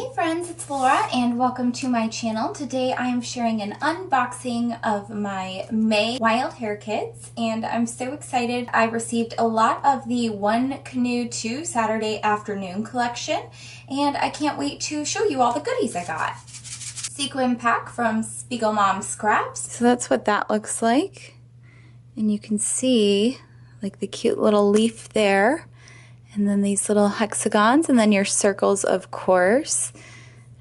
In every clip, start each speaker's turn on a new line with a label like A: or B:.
A: Hey friends, it's Laura and welcome to my channel. Today I am sharing an unboxing of my May Wild Hair kits and I'm so excited. I received a lot of the One Canoe 2 Saturday Afternoon collection and I can't wait to show you all the goodies I got. Sequin pack from Spiegel Mom Scraps. So that's what that looks like. And you can see like the cute little leaf there. And then these little hexagons, and then your circles, of course.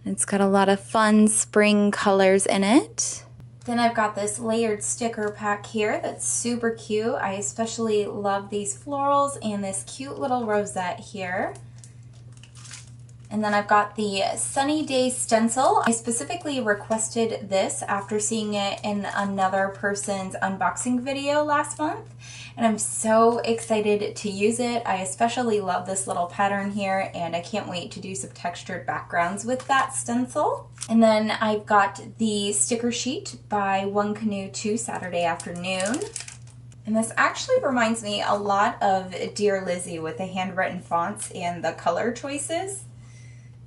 A: And it's got a lot of fun spring colors in it. Then I've got this layered sticker pack here that's super cute. I especially love these florals and this cute little rosette here. And then I've got the Sunny Day stencil. I specifically requested this after seeing it in another person's unboxing video last month. And I'm so excited to use it. I especially love this little pattern here and I can't wait to do some textured backgrounds with that stencil. And then I've got the sticker sheet by One Canoe 2 Saturday Afternoon. And this actually reminds me a lot of Dear Lizzie with the handwritten fonts and the color choices.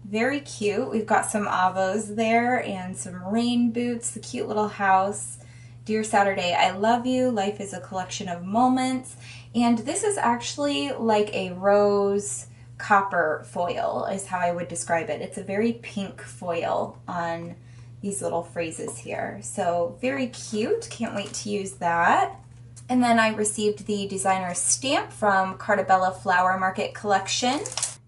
A: Very cute. We've got some avos there and some rain boots, the cute little house. Dear Saturday, I love you. Life is a collection of moments. And this is actually like a rose copper foil is how I would describe it. It's a very pink foil on these little phrases here. So very cute. Can't wait to use that. And then I received the designer's stamp from Cartabella Flower Market Collection.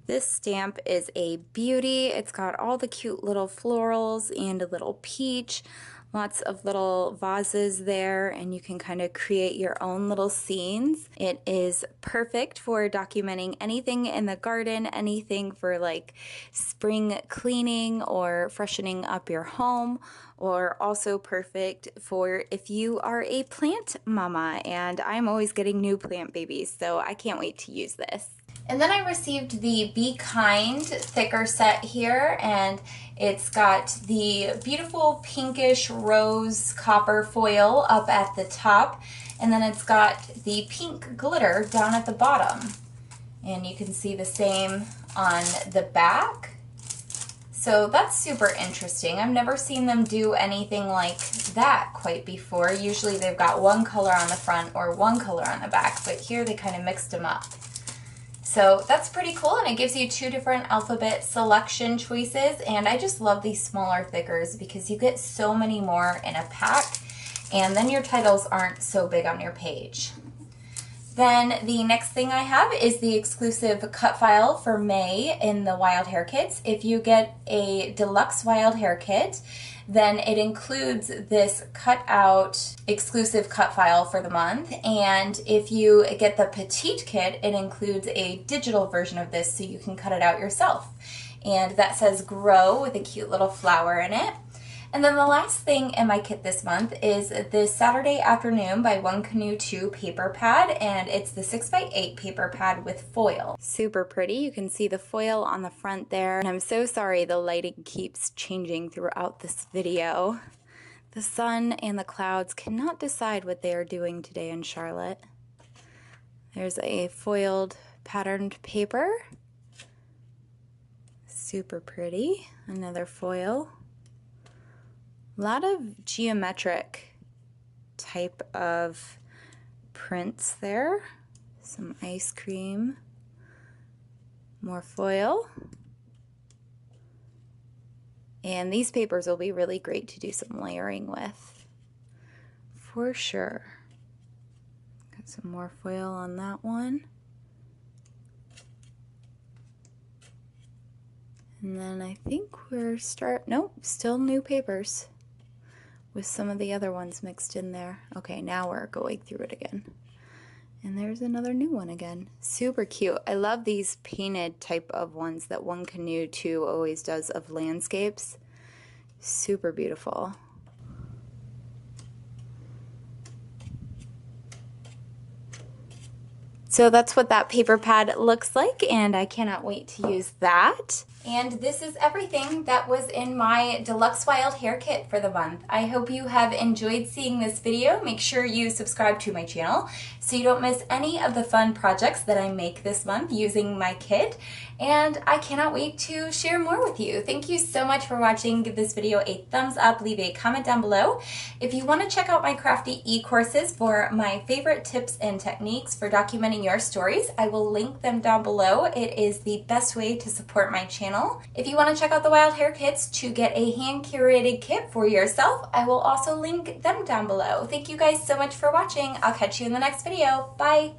A: This stamp is a beauty. It's got all the cute little florals and a little peach, lots of little vases there, and you can kind of create your own little scenes. It is perfect for documenting anything in the garden, anything for like spring cleaning or freshening up your home, or also perfect for if you are a plant mama, and I'm always getting new plant babies, so I can't wait to use this. And then I received the Be Kind thicker set here, and it's got the beautiful pinkish rose copper foil up at the top, and then it's got the pink glitter down at the bottom. And you can see the same on the back. So that's super interesting. I've never seen them do anything like that quite before. Usually they've got one color on the front or one color on the back, but here they kind of mixed them up. So that's pretty cool, and it gives you two different alphabet selection choices, and I just love these smaller thickers because you get so many more in a pack, and then your titles aren't so big on your page. Then the next thing I have is the exclusive cut file for May in the Wild Hair Kits. If you get a deluxe Wild Hair Kit, then it includes this cut out exclusive cut file for the month. And if you get the petite kit, it includes a digital version of this so you can cut it out yourself. And that says grow with a cute little flower in it. And then the last thing in my kit this month is this Saturday Afternoon by One Canoe 2 paper pad, and it's the 6x8 paper pad with foil. Super pretty. You can see the foil on the front there. And I'm so sorry the lighting keeps changing throughout this video. The sun and the clouds cannot decide what they are doing today in Charlotte. There's a foiled patterned paper. Super pretty. Another foil. A lot of geometric type of prints there. Some ice cream, more foil. And these papers will be really great to do some layering with, for sure. Got some more foil on that one. And then I think we're nope, still new papers with some of the other ones mixed in there. Okay, now we're going through it again. And there's another new one again. Super cute. I love these painted type of ones that One Canoe 2 always does of landscapes. Super beautiful. So that's what that paper pad looks like, and I cannot wait to use that. And this is everything that was in my deluxe wild hair kit for the month. I hope you have enjoyed seeing this video. Make sure you subscribe to my channel so you don't miss any of the fun projects that I make this month using my kit. And I cannot wait to share more with you. Thank you so much for watching. Give this video a thumbs up, leave a comment down below. If you want to check out my crafty e-courses for my favorite tips and techniques for documenting your stories, I will link them down below. It is the best way to support my channel. If you want to check out the wild hair kits to get a hand-curated kit for yourself, I will also link them down below. Thank you guys so much for watching. I'll catch you in the next video. Bye!